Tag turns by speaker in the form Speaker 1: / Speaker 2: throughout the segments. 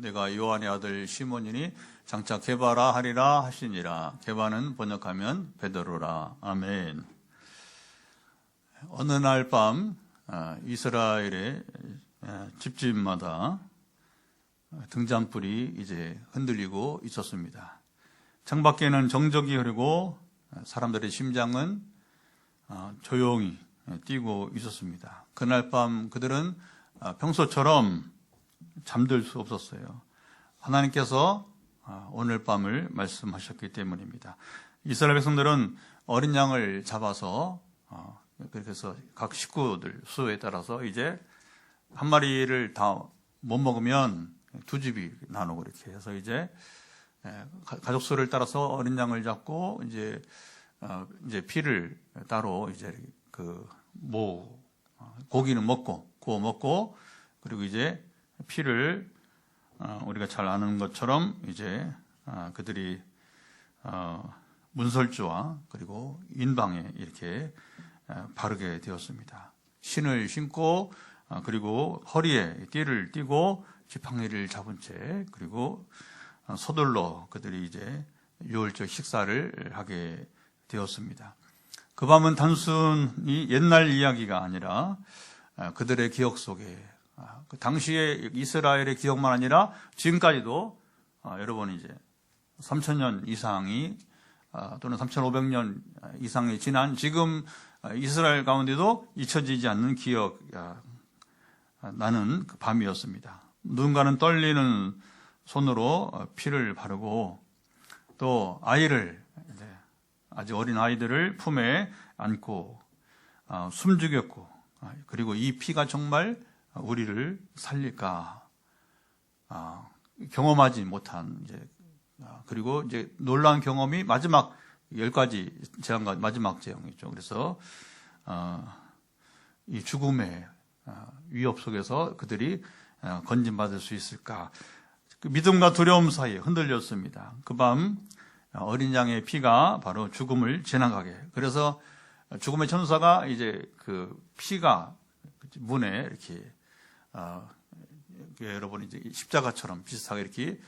Speaker 1: 내가 요한의 아들 시몬이니 장차 게바라 하리라 하시니라. 게바는 번역하면 베드로라. 아멘. 어느 날 밤 이스라엘의 집집마다 등잔불이 이제 흔들리고 있었습니다. 창밖에는 정적이 흐르고 사람들의 심장은 조용히 뛰고 있었습니다. 그날 밤 그들은 평소처럼 잠들 수 없었어요. 하나님께서 오늘 밤을 말씀하셨기 때문입니다. 이스라엘 백성들은 어린 양을 잡아서 그렇게 해서 각 식구들 수에 따라서 이제 한 마리를 다 못 먹으면 두 집이 나누고 이렇게 해서 이제 가족 수를 따라서 어린 양을 잡고 이제 피를 따로 이제 고기는 먹고 구워 먹고 그리고 이제 피를 우리가 잘 아는 것처럼 이제 그들이 문설주와 그리고 인방에 이렇게 바르게 되었습니다. 신을 신고 그리고 허리에 띠를 띠고 지팡이를 잡은 채 그리고 서둘러 그들이 이제 유월절 식사를 하게 되었습니다. 그 밤은 단순히 옛날 이야기가 아니라 그들의 기억 속에 그 당시의 이스라엘의 기억만 아니라 지금까지도 여러분 이제 3,000년 이상이 또는 3,500년 이상이 지난 지금 이스라엘 가운데도 잊혀지지 않는 기억 나는 그 밤이었습니다. 누군가는 떨리는 손으로 피를 바르고 또 아이를 아주 어린 아이들을 품에 안고 숨죽였고 그리고 이 피가 정말 우리를 살릴까 경험하지 못한 이제 그리고 이제 놀라운 경험이 마지막 10가지 재앙과 마지막 재앙이죠. 그래서 이 죽음의 위협 속에서 그들이 건진받을 수 있을까? 그 믿음과 두려움 사이에 흔들렸습니다. 그 밤 어린 양의 피가 바로 죽음을 지나가게. 그래서 죽음의 천사가 이제 그 피가 문에 이렇게 여러분 이제 십자가처럼 비슷하게 이렇게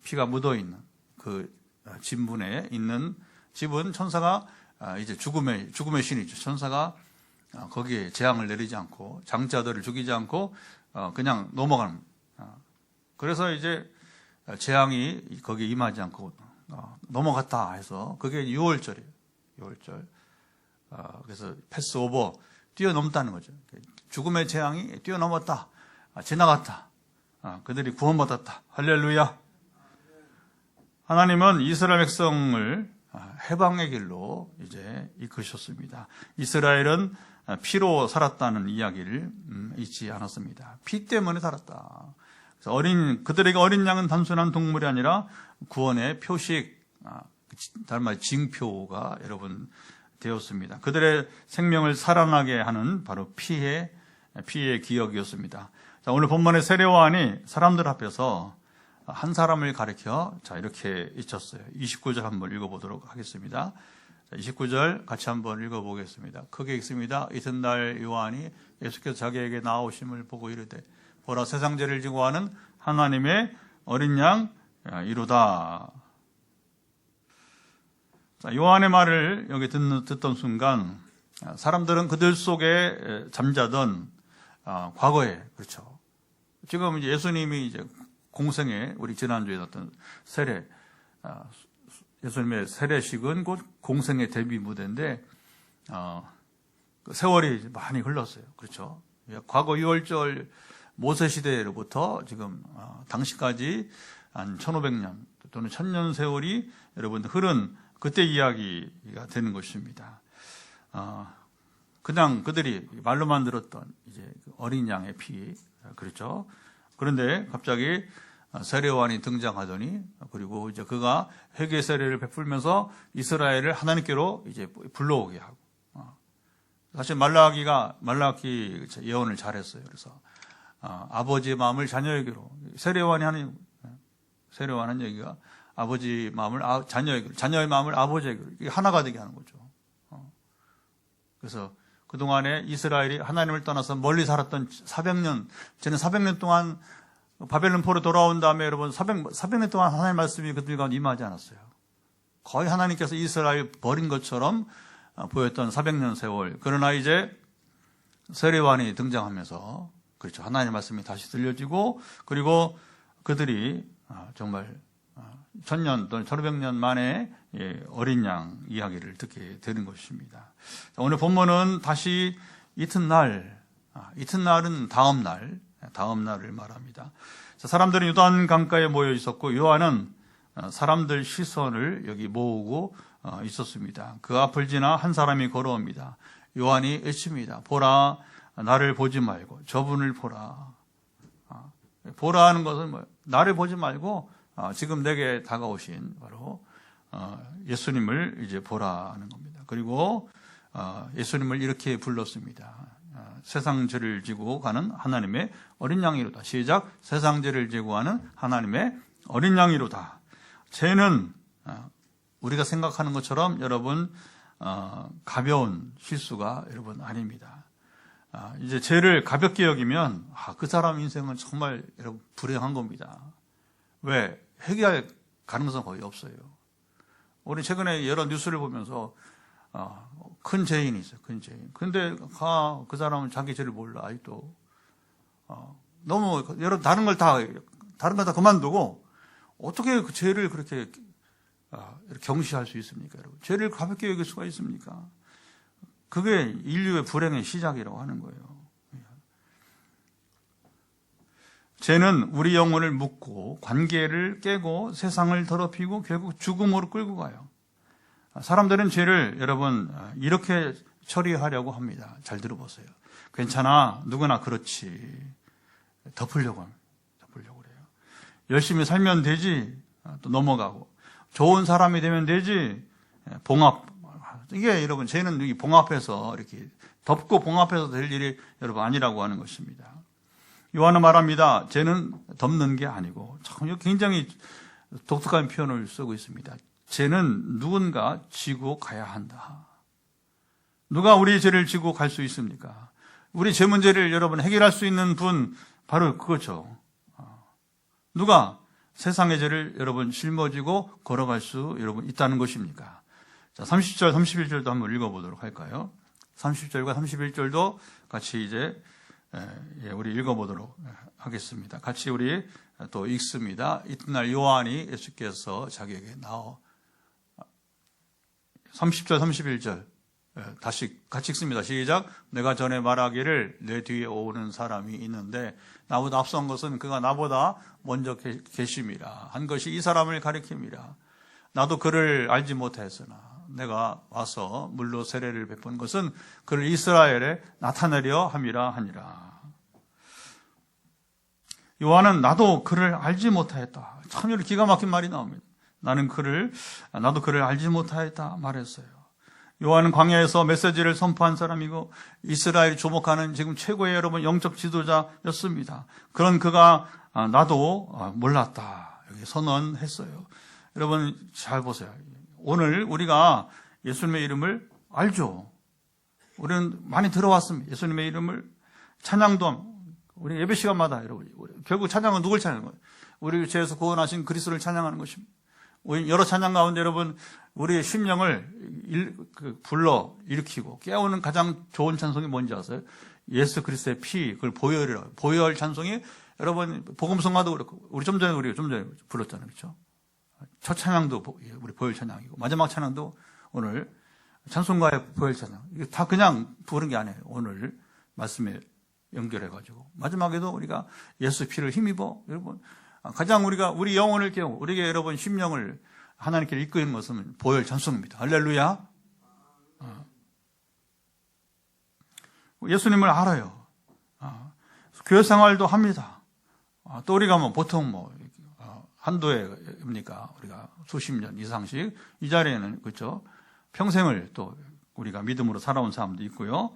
Speaker 1: 피가 묻어 있는 그 집문에 있는 집은 천사가 이제 죽음의 신이죠. 천사가 거기에 재앙을 내리지 않고 장자들을 죽이지 않고 그냥 넘어가는. 그래서 이제 재앙이 거기에 임하지 않고 넘어갔다 해서 그게 6월절이에요. 6월절. 그래서 패스오버 뛰어넘다는 거죠. 죽음의 재앙이 뛰어넘었다. 지나갔다. 그들이 구원받았다. 할렐루야. 하나님은 이스라엘 백성을 해방의 길로 이제 이끄셨습니다. 이스라엘은 피로 살았다는 이야기를 잊지 않았습니다. 피 때문에 살았다. 그래서 그들에게 어린 양은 단순한 동물이 아니라 구원의 표식, 다른 말 징표가 여러분 되었습니다. 그들의 생명을 살아나게 하는 바로 피의 기억이었습니다. 자, 오늘 본문의 세례요한이 사람들 앞에서 한 사람을 가리켜 이렇게 잊혔어요. 29절 한번 읽어보도록 하겠습니다. 29절 같이 한번 읽어보겠습니다. 크게 읽습니다. 이튿날 요한이 예수께서 자기에게 나오심을 보고 이르되 보라 세상 죄를 지고 하는 하나님의 어린 양 이루다. 요한의 말을 여기 듣던 순간 사람들은 그들 속에 잠자던 과거에 그렇죠. 지금 이제 예수님이 이제 공생에 우리 지난주에 어떤 세례 예수님의 세례식은 곧 공생의 대비 무대인데 세월이 많이 흘렀어요. 그렇죠. 과거 유월절 모세 시대로부터 지금 당시까지 한 1500년 또는 1000년 세월이 여러분 흐른 그때 이야기가 되는 것입니다. 그냥 그들이 말로만 들었던 이제 어린 양의 피 그렇죠. 그런데 갑자기 세례요한이 등장하더니 그리고 이제 그가 회개 세례를 베풀면서 이스라엘을 하나님께로 이제 불러오게 하고 사실 말라기 예언을 잘했어요. 그래서 아버지의 마음을 자녀에게로 세례요한이 하는 얘기가 아버지 마음을 자녀에게로 자녀의 마음을 아버지에게로 이게 하나가 되게 하는 거죠. 그래서 그동안에 이스라엘이 하나님을 떠나서 멀리 살았던 400년, 저는 400년 동안 바벨론 포로 돌아온 다음에 여러분 400년 동안 하나님의 말씀이 그들 가운데 임하지 않았어요. 거의 하나님께서 이스라엘 버린 것처럼 보였던 400년 세월. 그러나 이제 세례요한이 등장하면서 그렇죠. 하나님의 말씀이 다시 들려지고 그리고 그들이 정말 1000년 또는 1500년 만에 어린 양 이야기를 듣게 되는 것입니다. 오늘 본문은 다시 이튿날은 다음 날을 말합니다. 사람들이 요단 강가에 모여 있었고 요한은 사람들 시선을 여기 모으고 있었습니다. 그 앞을 지나 한 사람이 걸어옵니다. 요한이 외칩니다. 보라, 나를 보지 말고 저분을 보라. 보라 하는 것은 뭐예요? 나를 보지 말고 지금 내게 다가오신 바로 예수님을 이제 보라 하는 겁니다. 그리고 예수님을 이렇게 불렀습니다. 세상 죄를 지고 가는 하나님의 어린 양이로다. 시작. 세상 죄를 지고 가는 하나님의 어린 양이로다. 죄는 우리가 생각하는 것처럼 여러분 가벼운 실수가 여러분 아닙니다. 이제 죄를 가볍게 여기면 그 사람 인생은 정말 여러분 불행한 겁니다. 왜? 해결할 가능성은 거의 없어요. 우리 최근에 여러 뉴스를 보면서 큰 죄인이 있어요. 큰 죄인. 근데 그 사람은 자기 죄를 몰라. 아직도 너무 여러 다른 걸 다 그만두고 어떻게 그 죄를 그렇게 경시할 수 있습니까, 여러분? 죄를 가볍게 여길 수가 있습니까? 그게 인류의 불행의 시작이라고 하는 거예요. 죄는 우리 영혼을 묶고 관계를 깨고 세상을 더럽히고 결국 죽음으로 끌고 가요. 사람들은 죄를 여러분 이렇게 처리하려고 합니다. 잘 들어보세요. 괜찮아, 누구나 그렇지. 덮으려고 합니다. 덮으려고 그래요. 열심히 살면 되지. 또 넘어가고 좋은 사람이 되면 되지. 봉합. 이게 여러분 죄는 이 봉합해서 이렇게 덮고 봉합해서 될 일이 여러분 아니라고 하는 것입니다. 요한은 말합니다. 죄는 덮는 게 아니고 참 굉장히 독특한 표현을 쓰고 있습니다. 죄는 누군가 지고 가야 한다. 누가 우리 죄를 지고 갈 수 있습니까? 우리 죄 문제를 여러분 해결할 수 있는 분 바로 그거죠. 누가 세상의 죄를 여러분 짊어지고 걸어갈 수 여러분 있다는 것입니까? 자, 30절, 31절도 한번 읽어보도록 할까요? 30절과 31절도 같이 이제 우리 읽어보도록 하겠습니다. 같이 우리 또 읽습니다. 이튿날 요한이 예수께서 자기에게 나와 30절, 31절 다시 같이 읽습니다. 시작. 내가 전에 말하기를 내 뒤에 오는 사람이 있는데 나보다 앞선 것은 그가 나보다 먼저 계심이라 한 것이 이 사람을 가리킴이라. 나도 그를 알지 못하였으나 내가 와서 물로 세례를 베푼 것은 그를 이스라엘에 나타내려 함이라 하니라. 요한은 나도 그를 알지 못하였다. 참 기가 막힌 말이 나옵니다. 나도 그를 알지 못하였다 말했어요. 요한은 광야에서 메시지를 선포한 사람이고 이스라엘이 주목하는 지금 최고의 여러분 영적 지도자였습니다. 그런 그가 나도 몰랐다 여기 선언했어요. 여러분 잘 보세요. 오늘 우리가 예수님의 이름을 알죠. 우리는 많이 들어왔습니다. 예수님의 이름을 찬양도 우리 예배 시간마다 여러분 결국 찬양은 누굴 찬양하는 거예요? 우리 죄에서 구원하신 그리스도를 찬양하는 것입니다. 여러 찬양 가운데 여러분 우리의 심령을 불러 일으키고 깨우는 가장 좋은 찬송이 뭔지 아세요? 예수 그리스도의 피, 그걸 보혈이라고. 보혈 찬송이 여러분 복음성가도 그렇고 우리 좀 전에 불렀잖아요, 그렇죠? 첫 찬양도 우리 보혈 찬양이고 마지막 찬양도 오늘 찬송가의 보혈 찬양. 이게 다 그냥 부른 게 아니에요. 오늘 말씀에 연결해가지고 마지막에도 우리가 예수 피를 힘입어 여러분. 가장 우리 영혼을 깨우고 우리에게 여러분 심령을 하나님께 이끄는 것은 보혈 찬송입니다. 할렐루야. 예수님을 알아요. 교회 생활도 합니다. 또 우리가 보통 한두 해입니까? 우리가 수십 년 이상씩 이 자리에는 그렇죠. 평생을 또 우리가 믿음으로 살아온 사람도 있고요.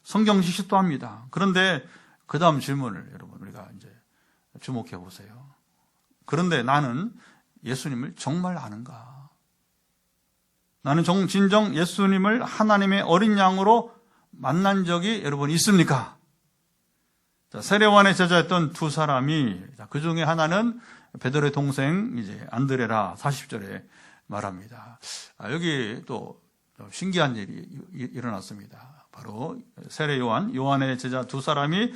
Speaker 1: 성경 지식도 합니다. 그런데 그 다음 질문을 여러분 우리가 이제 주목해 보세요. 그런데 나는 예수님을 정말 아는가? 나는 진정 예수님을 하나님의 어린 양으로 만난 적이 여러분 있습니까? 자, 세례요한의 제자였던 두 사람이, 그 중에 하나는 베드로의 동생 이제 안드레라 40절에 말합니다. 여기 또 신기한 일이 일어났습니다. 바로 세례요한, 요한의 제자 두 사람이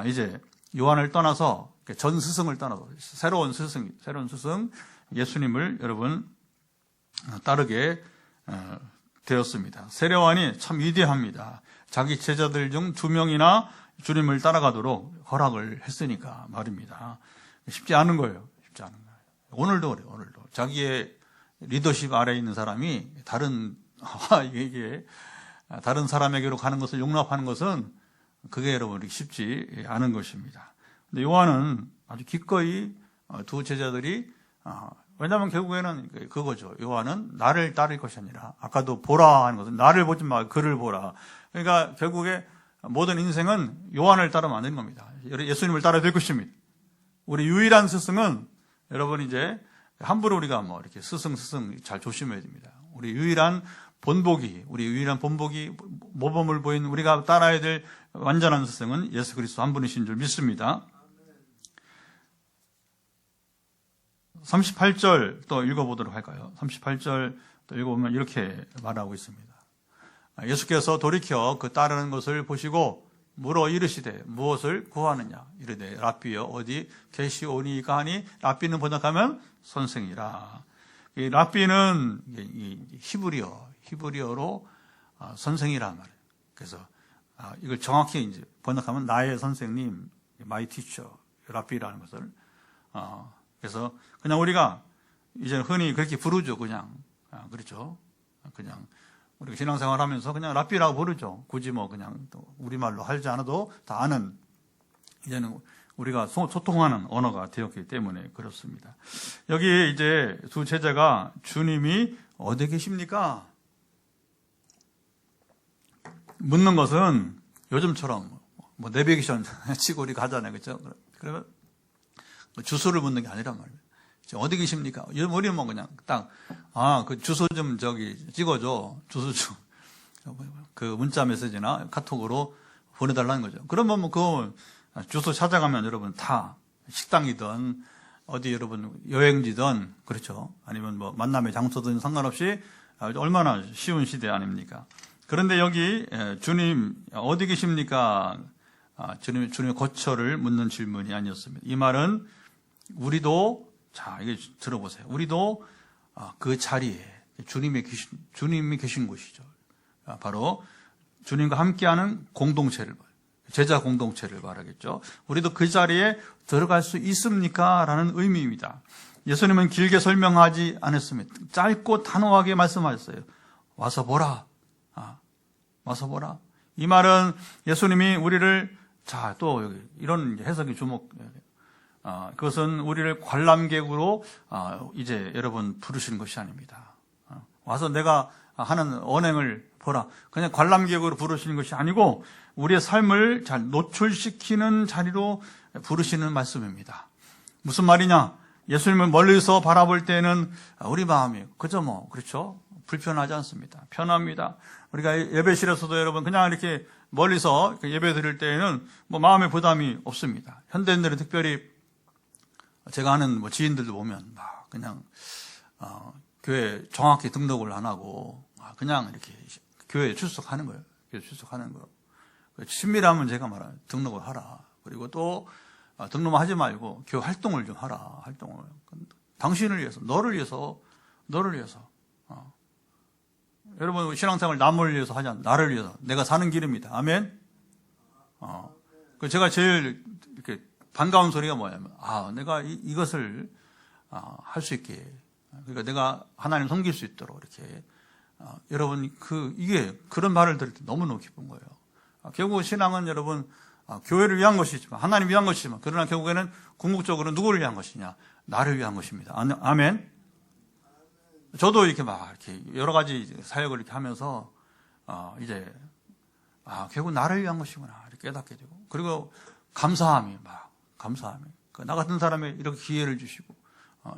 Speaker 1: 이제 요한을 떠나서 전 스승을 떠나서 새로운 스승 예수님을 여러분 따르게 되었습니다. 세례요한이 참 위대합니다. 자기 제자들 중 2명이나 주님을 따라가도록 허락을 했으니까 말입니다. 쉽지 않은 거예요. 쉽지 않은 거예요. 오늘도 그래요. 오늘도 자기의 리더십 아래에 있는 사람이 다른 사람에게로 가는 것을 용납하는 것은 그게 여러분 쉽지 않은 것입니다. 근데 요한은 아주 기꺼이 두 제자들이 왜냐하면 결국에는 그거죠. 요한은 나를 따를 것이 아니라 아까도 보라 하는 것은 나를 보지 마 그를 보라. 그러니까 결국에 모든 인생은 요한을 따르면 안 되는 겁니다. 예수님을 따라야 될 것입니다. 우리 유일한 스승은 여러분 이제 함부로 우리가 이렇게 스승 잘 조심해야 됩니다. 우리 유일한 본보기 모범을 보인 우리가 따라야 될 완전한 스승은 예수 그리스도 한 분이신 줄 믿습니다. 38절 또 읽어보도록 할까요? 38절 또 읽어보면 이렇게 말하고 있습니다. 예수께서 돌이켜 그 따르는 것을 보시고 물어 이르시되 무엇을 구하느냐 이르되 랍비여 어디 계시오니까 하니 랍비는 번역하면 선생이라. 이 랍비는 히브리어로 선생이라 말이에요. 그래서 이걸 정확히 이제 번역하면 나의 선생님, my teacher, 랍비라는 것을 그래서 그냥 우리가 이제 흔히 그렇게 부르죠. 그냥 그렇죠. 그냥 우리가 신앙생활하면서 그냥 랍비라고 부르죠. 굳이 그냥 또 우리말로 하지 않아도 다 아는 이제는 우리가 소통하는 언어가 되었기 때문에 그렇습니다. 여기 이제 두 제자가 주님이 어디 계십니까? 묻는 것은 요즘처럼 내비게이션 치고 우리 가잖아요. 그렇죠? 그러면 주소를 묻는 게 아니란 말이에요. 어디 계십니까? 우리는 그냥 딱, 그 주소 좀 찍어줘. 주소 좀. 그 문자 메시지나 카톡으로 보내달라는 거죠. 그러면 그 주소 찾아가면 여러분 다 식당이든 어디 여러분 여행지든 그렇죠. 아니면 만남의 장소든 상관없이 얼마나 쉬운 시대 아닙니까? 그런데 여기 주님 어디 계십니까? 주님의 거처를 묻는 질문이 아니었습니다. 이 말은 우리도 이게 들어보세요. 우리도 그 자리에 주님이 계신 곳이죠. 바로 주님과 함께하는 공동체를 제자 공동체를 말하겠죠. 우리도 그 자리에 들어갈 수 있습니까? 라는 의미입니다. 예수님은 길게 설명하지 않았습니다. 짧고 단호하게 말씀하셨어요. 와서 보라. 와서 보라. 이 말은 예수님이 우리를 또 여기 이런 해석이 그것은 우리를 관람객으로 이제 여러분 부르시는 것이 아닙니다. 와서 내가 하는 언행을 보라. 그냥 관람객으로 부르시는 것이 아니고 우리의 삶을 잘 노출시키는 자리로 부르시는 말씀입니다. 무슨 말이냐? 예수님을 멀리서 바라볼 때는 우리 마음이 그저 그렇죠? 불편하지 않습니다. 편합니다. 우리가 예배실에서도 여러분 그냥 이렇게 멀리서 예배 드릴 때에는 마음의 부담이 없습니다. 현대인들은 특별히 제가 아는 지인들도 보면 그냥 교회 정확히 등록을 안 하고 그냥 이렇게 교회에 출석하는 거예요. 교회 출석하는 거. 친밀하면 제가 말하는 등록을 하라. 그리고 또 등록만 하지 말고 교회 활동을 좀 하라. 활동을. 당신을 위해서, 너를 위해서. 여러분 신앙생활 남을 위해서 하지 않아. 나를 위해서. 내가 사는 길입니다. 아멘. 제가 제일 이렇게 반가운 소리가 뭐냐면 내가 이것을 할 수 있게. 그러니까 내가 하나님 섬길 수 있도록 이렇게 여러분 이게 그런 말을 들을 때 너무너무 기쁜 거예요. 결국 신앙은 여러분 교회를 위한 것이지만 하나님 위한 것이지만 그러나 결국에는 궁극적으로 누구를 위한 것이냐? 나를 위한 것입니다. 아멘. 저도 이렇게 이렇게 여러 가지 사역을 이렇게 하면서 이제 결국 나를 위한 것이구나 이렇게 깨닫게 되고 그리고 감사함이 나 같은 사람이 이렇게 기회를 주시고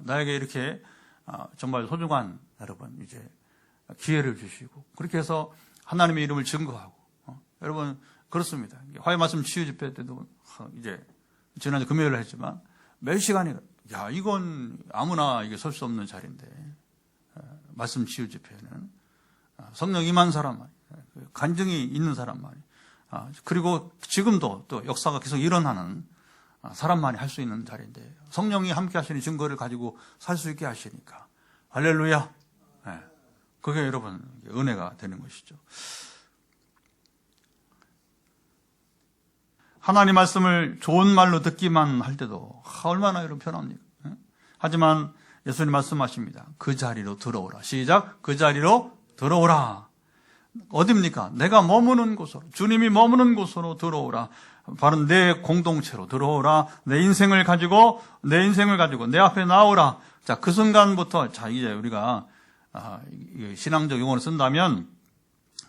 Speaker 1: 나에게 이렇게 정말 소중한 여러분 이제 기회를 주시고 그렇게 해서 하나님의 이름을 증거하고 여러분 그렇습니다. 화해 말씀 치유 집회 때도 이제 지난주 금요일에 했지만 몇 시간이 이건 아무나 이게 설 수 없는 자리인데 말씀 치유 집회는 성령 임한 사람만 간증이 있는 사람만이 그리고 지금도 또 역사가 계속 일어나는 사람만이 할 수 있는 자리인데 성령이 함께 하시는 증거를 가지고 살 수 있게 하시니까 할렐루야. 그게 여러분 은혜가 되는 것이죠. 하나님 말씀을 좋은 말로 듣기만 할 때도 얼마나 여러분 편합니까? 하지만 예수님 말씀하십니다. 그 자리로 들어오라. 시작. 그 자리로 들어오라. 어딥니까? 내가 머무는 곳으로, 주님이 머무는 곳으로 들어오라. 바로 내 공동체로 들어오라. 내 인생을 가지고 내 앞에 나오라. 자, 그 순간부터 이제 우리가 신앙적 용어를 쓴다면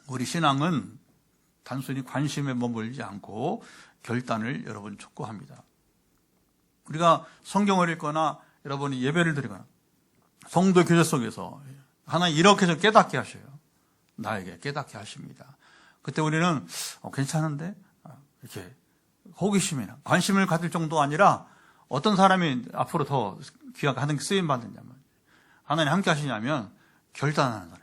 Speaker 1: 우리 신앙은 단순히 관심에 머물지 않고 결단을 여러분 촉구합니다. 우리가 성경을 읽거나 여러분이 예배를 드리거나 성도 교제 속에서 하나님 이렇게 좀 깨닫게 하셔요. 나에게 깨닫게 하십니다. 그때 우리는 괜찮은데 이렇게 호기심이나 관심을 가질 정도 아니라 어떤 사람이 앞으로 더 귀하게 하는 게 쓰임 받느냐면 하나님 함께 하시냐면 결단하는 사람,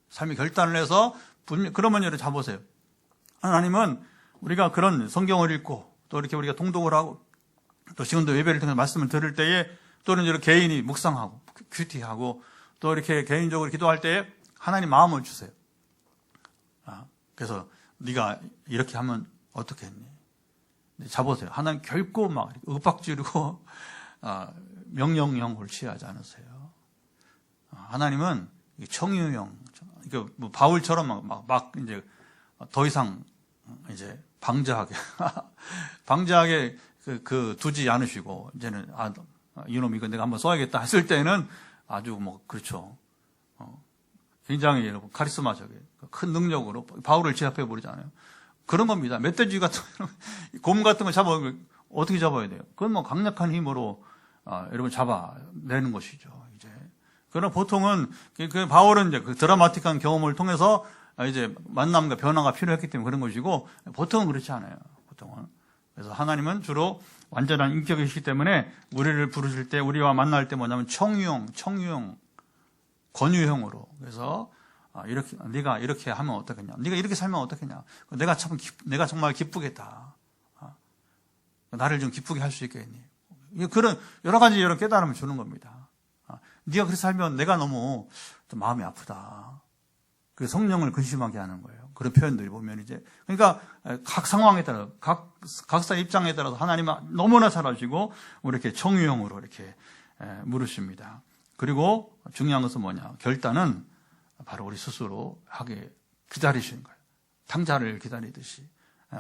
Speaker 1: 삶이 결단을 해서 그러면 여러분 잡으세요. 하나님은 우리가 그런 성경을 읽고 또 이렇게 우리가 통독을 하고 또 지금도 예배를 통해서 말씀을 들을 때에 또는 이렇게 개인이 묵상하고 큐티하고 또 이렇게 개인적으로 기도할 때에 하나님 마음을 주세요. 그래서 네가 이렇게 하면 어떻게 했니? 잡으세요. 하나님 결코 막 윽박지르고 명령형을 취하지 않으세요. 하나님은 청유형, 그러니까 뭐 바울처럼 막 이제 더 이상 이제 방자하게 그 두지 않으시고 이제는 이놈 이거 내가 한번 써야겠다 했을 때는 아주 뭐 그렇죠. 굉장히 여러분 카리스마적인 큰 능력으로 바울을 제압해 버리잖아요. 그런 겁니다. 멧돼지 같은 곰 같은 거 어떻게 잡아야 돼요? 그건 뭐 강력한 힘으로 여러분 잡아내는 것이죠. 이제 그러나 보통은 그 바울은 이제 그 드라마틱한 경험을 통해서 이제 만남과 변화가 필요했기 때문에 그런 것이고 보통은 그렇지 않아요. 보통은. 그래서 하나님은 주로 완전한 인격이시기 때문에 우리를 부르실 때 우리와 만날 때 뭐냐면 청유형, 권유형으로. 그래서 이렇게 네가 이렇게 하면 어떻겠냐? 네가 이렇게 살면 어떻겠냐? 내가 정말 기쁘겠다. 나를 좀 기쁘게 할 수 있겠니? 그런 여러 가지 이런 깨달음을 주는 겁니다. 네가 그렇게 살면 내가 너무 좀 마음이 아프다. 그 성령을 근심하게 하는 거예요. 그런 표현들이 보면 이제 그러니까 각 상황에 따라 각사 입장에 따라서 하나님은 너무나 잘 아시고 이렇게 청유형으로 이렇게 물으십니다. 그리고 중요한 것은 뭐냐? 결단은 바로 우리 스스로 하게 기다리시는 거예요. 당자를 기다리듯이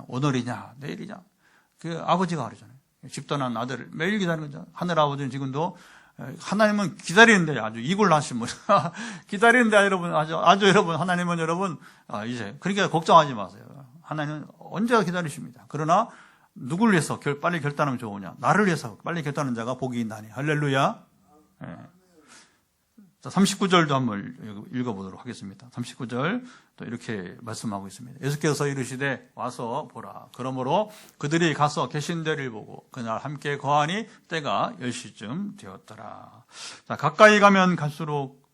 Speaker 1: 오늘이냐 내일이냐. 그 아버지가 그러잖아요. 집 떠난 아들을 매일 기다리는 거죠. 하늘 아버지는 지금도 하나님은 기다리는데 아주 이굴나신 분 기다리는데 여러분 아주 여러분 하나님은 여러분 이제 그러니까 걱정하지 마세요. 하나님은 언제나 기다리십니다. 그러나 누구를 위해서 빨리 결단하면 좋으냐? 나를 위해서 빨리 결단하는 자가 복이 있나니. 할렐루야. 예. 자, 39절도 한번 읽어보도록 하겠습니다. 39절 또 이렇게 말씀하고 있습니다. 예수께서 이르시되 와서 보라. 그러므로 그들이 가서 계신 데를 보고 그날 함께 거하니 때가 10시쯤 되었더라. 자, 가까이 가면 갈수록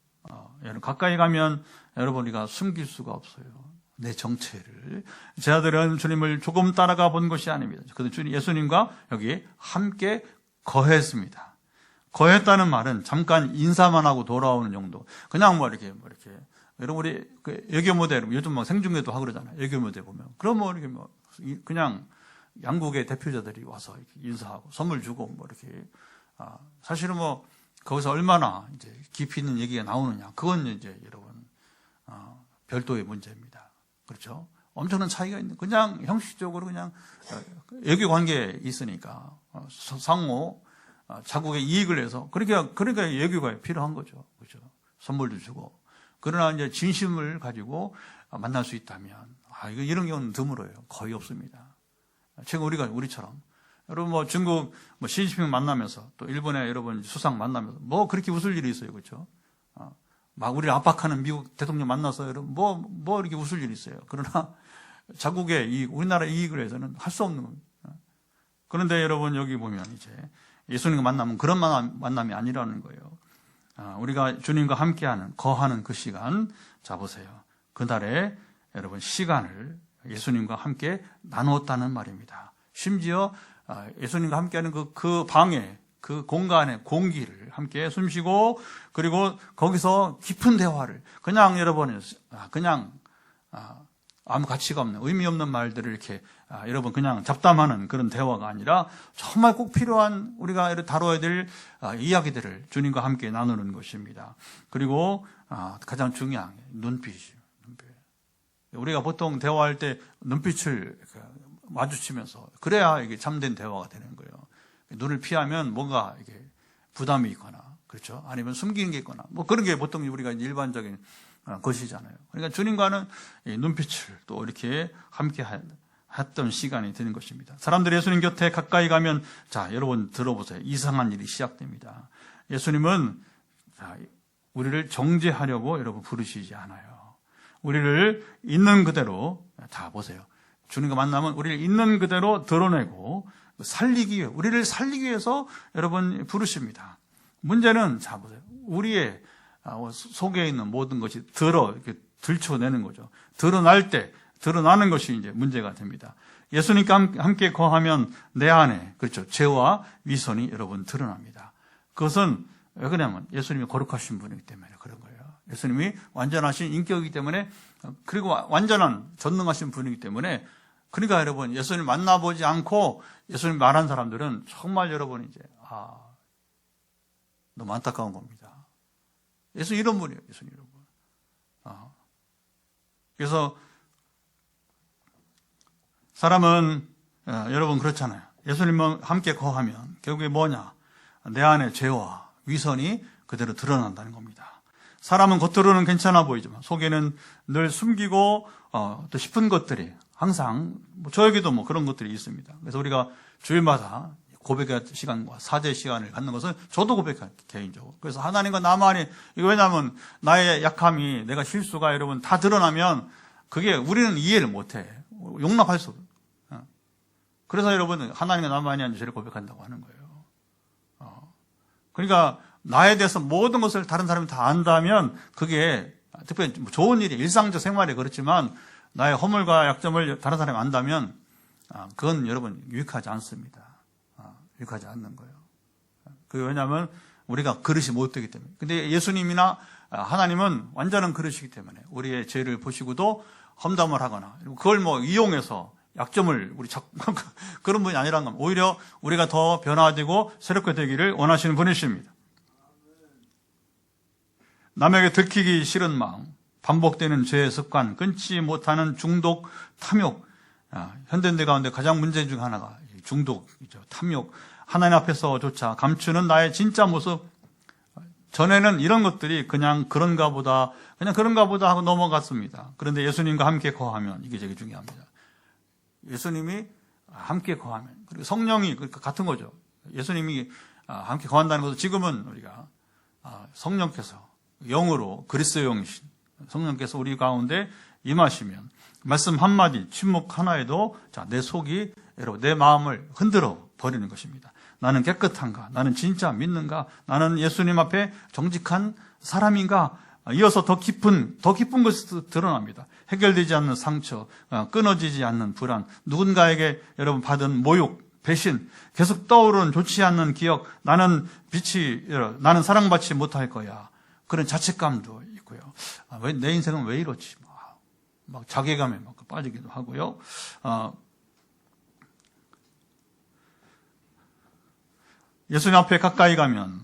Speaker 1: 가까이 가면 여러분 우리가 숨길 수가 없어요. 내 정체를. 제 아들은 주님을 조금 따라가 본 것이 아닙니다. 그들 주님 예수님과 여기 함께 거했습니다. 거했다는 말은 잠깐 인사만 하고 돌아오는 정도. 그냥 이렇게 여러분 우리 그 외교무대 요즘 막 생중계도 하고 그러잖아요. 외교무대 보면 그럼 이렇게 그냥 양국의 대표자들이 와서 이렇게 인사하고 선물 주고 이렇게 사실은 거기서 얼마나 이제 깊이 있는 얘기가 나오느냐. 그건 이제 여러분 별도의 문제입니다. 그렇죠? 엄청난 차이가 있는 그냥 형식적으로 그냥 외교 관계에 있으니까 상호 자국의 이익을 내서 그러니까 외교가 필요한 거죠. 그렇죠? 선물도 주고. 그러나 이제 진심을 가지고 만날 수 있다면 이런 경우는 드물어요. 거의 없습니다. 최근 우리처럼 여러분 중국 시진핑 만나면서 또 일본의 여러분 수상 만나면서 그렇게 웃을 일이 있어요. 그렇죠? 막 우리를 압박하는 미국 대통령 만나서 여러분 뭐 이렇게 웃을 일이 있어요. 그러나 자국의 이익, 우리나라 이익을 위해서는 할 수 없는 겁니다. 그런데 여러분 여기 보면 이제 예수님과 만나면 그런 만남이 아니라는 거예요. 우리가 주님과 함께하는, 거하는 그 시간, 자 보세요. 그날에 여러분 시간을 예수님과 함께 나누었다는 말입니다. 심지어 예수님과 함께하는 그 방에, 그 공간에 공기를 함께 숨쉬고, 그리고 거기서 깊은 대화를, 그냥 여러분 그냥 아무 가치가 없는, 의미 없는 말들을 이렇게 여러분 그냥 잡담하는 그런 대화가 아니라 정말 꼭 필요한, 우리가 다뤄야 될 이야기들을 주님과 함께 나누는 것입니다. 그리고 가장 중요한 게 눈빛이에요. 우리가 보통 대화할 때 눈빛을 마주치면서 그래야 이게 참된 대화가 되는 거예요. 눈을 피하면 뭔가 이게 부담이 있거나, 그렇죠? 아니면 숨기는 게 있거나, 뭐 그런 게 보통 우리가 일반적인 것이잖아요. 그러니까 주님과는 눈빛을 또 이렇게 함께 했던 시간이 되는 것입니다. 사람들이 예수님 곁에 가까이 가면, 자, 여러분 들어보세요. 이상한 일이 시작됩니다. 예수님은 우리를 정죄하려고 여러분 부르시지 않아요. 우리를 있는 그대로, 다 보세요. 주님과 만나면 우리를 있는 그대로 드러내고 살리기 위해, 우리를 살리기 위해서 여러분 부르십니다. 문제는, 자 보세요. 우리의 속에 있는 모든 것이 이렇게 들춰내는 거죠. 드러날 때, 드러나는 것이 이제 문제가 됩니다. 예수님과 함께 거하면 내 안에, 그렇죠, 죄와 위선이 여러분 드러납니다. 그것은 왜 그러냐면 예수님이 거룩하신 분이기 때문에 그런 거예요. 예수님이 완전하신 인격이기 때문에, 그리고 완전한 전능하신 분이기 때문에, 그러니까 여러분 예수님 만나보지 않고 예수님 말한 사람들은 정말 여러분 이제 너무 안타까운 겁니다. 예수 이런 분이에요. 예수님 이런 분. 그래서 사람은 여러분 그렇잖아요. 예수님과 함께 거하면 결국에 뭐냐? 내 안에 죄와 위선이 그대로 드러난다는 겁니다. 사람은 겉으로는 괜찮아 보이지만 속에는 늘 숨기고 또 싶은 것들이 항상 저에게도 그런 것들이 있습니다. 그래서 우리가 주일마다 고백의 시간과 사죄 시간을 갖는 것은 저도 고백할게요, 개인적으로. 그래서 하나님과 나만이, 이거 왜냐하면 나의 약함이, 내가 실수가 여러분 다 드러나면 그게 우리는 이해를 못해. 용납할 수 없어요. 그래서 여러분 하나님과 나만이 아닌 죄를 고백한다고 하는 거예요. 그러니까 나에 대해서 모든 것을 다른 사람이 다 안다면 그게 특별히 좋은 일이, 일상적 생활에 그렇지만 나의 허물과 약점을 다른 사람이 안다면 그건 여러분 유익하지 않습니다. 유익하지 않는 거예요. 그게 왜냐하면 우리가 그릇이 못 되기 때문에. 근데 예수님이나 하나님은 완전한 그릇이기 때문에 우리의 죄를 보시고도 험담을 하거나 그걸 이용해서 약점을 우리 그런 분이 아니라는 겁니다. 오히려 우리가 더 변화되고 새롭게 되기를 원하시는 분이십니다. 남에게 들키기 싫은 마음, 반복되는 죄의 습관, 끊지 못하는 중독, 탐욕. 현대인들 가운데 가장 문제 중 하나가 중독이죠. 탐욕. 하나님 앞에서조차 감추는 나의 진짜 모습. 전에는 이런 것들이 그냥 그런가 보다 하고 넘어갔습니다. 그런데 예수님과 함께 거하면 이게 되게 중요합니다. 예수님이 함께 거하면, 그리고 성령이 같은 거죠. 예수님이 함께 거한다는 것은 지금은 우리가 성령께서 영으로, 그리스도의 영이신 성령께서 우리 가운데 임하시면 말씀 한마디, 침묵 하나에도 내 속이, 여러분, 내 마음을 흔들어 버리는 것입니다. 나는 깨끗한가? 나는 진짜 믿는가? 나는 예수님 앞에 정직한 사람인가? 이어서 더 깊은 것이 드러납니다. 해결되지 않는 상처, 끊어지지 않는 불안, 누군가에게 여러분 받은 모욕, 배신, 계속 떠오르는 좋지 않는 기억, 나는 사랑받지 못할 거야. 그런 자책감도 있고요. 내 인생은 왜 이렇지? 막 자괴감에 빠지기도 하고요. 예수님 앞에 가까이 가면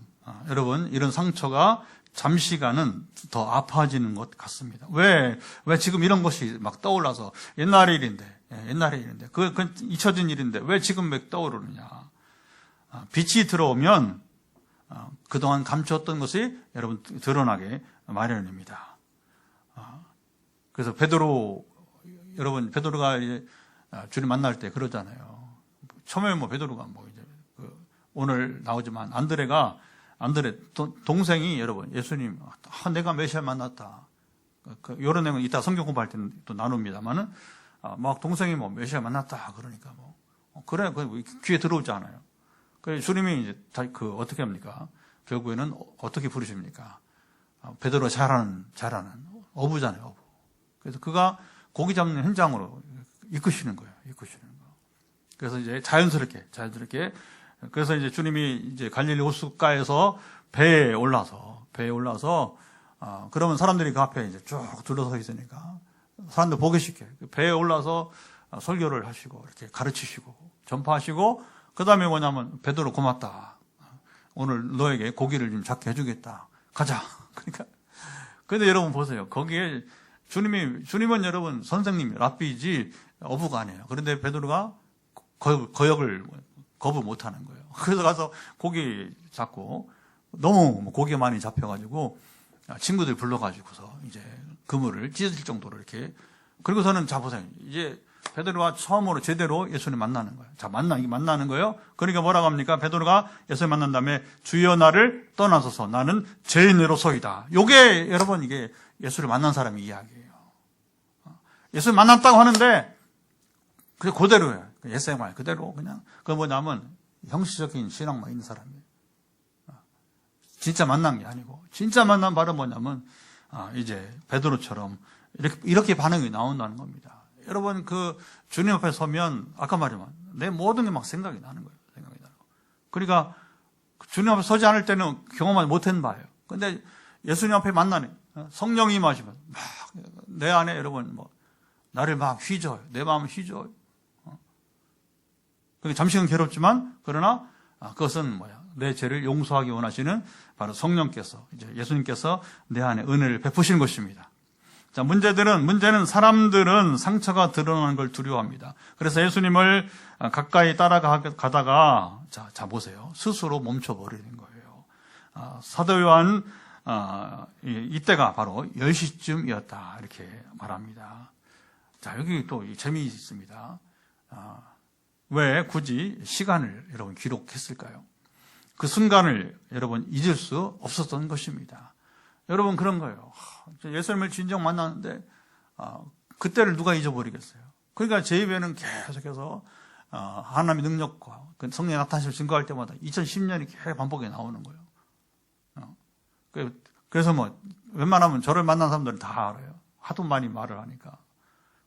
Speaker 1: 여러분 이런 상처가 잠시간은 더 아파지는 것 같습니다. 왜 지금 이런 것이 막 떠올라서 옛날의 일인데 그 잊혀진 일인데 왜 지금 막 떠오르느냐? 빛이 들어오면 그동안 감추었던 것이 여러분 드러나게 마련입니다. 그래서 베드로가 이제 주님 만날 때 그러잖아요. 처음에 베드로가 이제 오늘 나오지만 안드레가 안드레 동생이 여러분 예수님 내가 메시아 만났다. 이런 내용은 이따 성경 공부할 때는 또 나눕니다만은 막 동생이 뭐 메시아 만났다 그러니까 뭐 그래 귀에 들어오지 않아요. 그래서 주님이 이제 어떻게 합니까? 결국에는 어떻게 부르십니까? 베드로 잘하는 어부잖아요. 어부. 그래서 그가 고기 잡는 현장으로 이끄시는 거예요. 그래서 이제 자연스럽게 그래서 이제 주님이 이제 갈릴리 호숫가에서 배에 올라서 그러면 사람들이 그 앞에 이제 쭉 둘러서 있으니까 사람들 보기 쉽게 배에 올라서 설교를 하시고 이렇게 가르치시고 전파하시고 그다음에 뭐냐면 베드로 고맙다. 오늘 너에게 고기를 좀 잡게 해주겠다. 가자. 그러니까 근데 여러분 보세요. 거기에 주님은 여러분 선생님 랍비지 어부가 아니에요. 그런데 베드로가 거역을 거부 못하는 거예요. 그래서 가서 고기 잡고 너무 고기가 많이 잡혀가지고 친구들 불러가지고서 이제 그물을 찢어질 정도로 이렇게 그리고서는 자 보세요. 이제 베드로가 처음으로 제대로 예수님 만나는 거예요. 자 만나는 거예요. 그러니까 뭐라고 합니까? 베드로가 예수님 만난 다음에 주여 나를 떠나소서 나는 죄인으로서이다. 요게 여러분 이게 예수를 만난 사람의 이야기예요. 예수를 만났다고 하는데 그게 그대로예요. 옛생활 그대로 그냥 그 뭐냐면 형식적인 신앙만 있는 사람이에요. 진짜 만난 게 아니고 진짜 만난 바로 뭐냐면 이제 베드로처럼 이렇게 반응이 나온다는 겁니다. 여러분 그 주님 앞에 서면 아까 말했지만 내 모든 게 막 생각이 나는 거예요. 그러니까 주님 앞에 서지 않을 때는 경험하지 못한 바예요. 근데 예수님 앞에 만나네. 성령이 임하시면 막 내 안에 여러분 뭐 나를 막 휘저어요. 내 마음을 휘저어요. 잠시는 괴롭지만 그러나 그것은 뭐야? 내 죄를 용서하기 원하시는 바로 성령께서 이제 예수님께서 내 안에 은혜를 베푸시는 것입니다. 자, 문제는 사람들은 상처가 드러나는 걸 두려워합니다. 그래서 예수님을 가까이 따라가다가 자 보세요. 스스로 멈춰버리는 거예요. 사도 요한 이때가 바로 10시쯤이었다 이렇게 말합니다. 자, 여기 또 재미있습니다. 왜 굳이 시간을 여러분 기록했을까요? 그 순간을 여러분 잊을 수 없었던 것입니다. 여러분 그런 거예요. 예수님을 진정 만났는데 그때를 누가 잊어버리겠어요? 그러니까 제 입에는 계속해서 하나님의 능력과 성령의 나타나심을 증거할 때마다 2010년이 계속 반복해 나오는 거예요. 그래서 뭐 웬만하면 저를 만난 사람들은 다 알아요. 하도 많이 말을 하니까.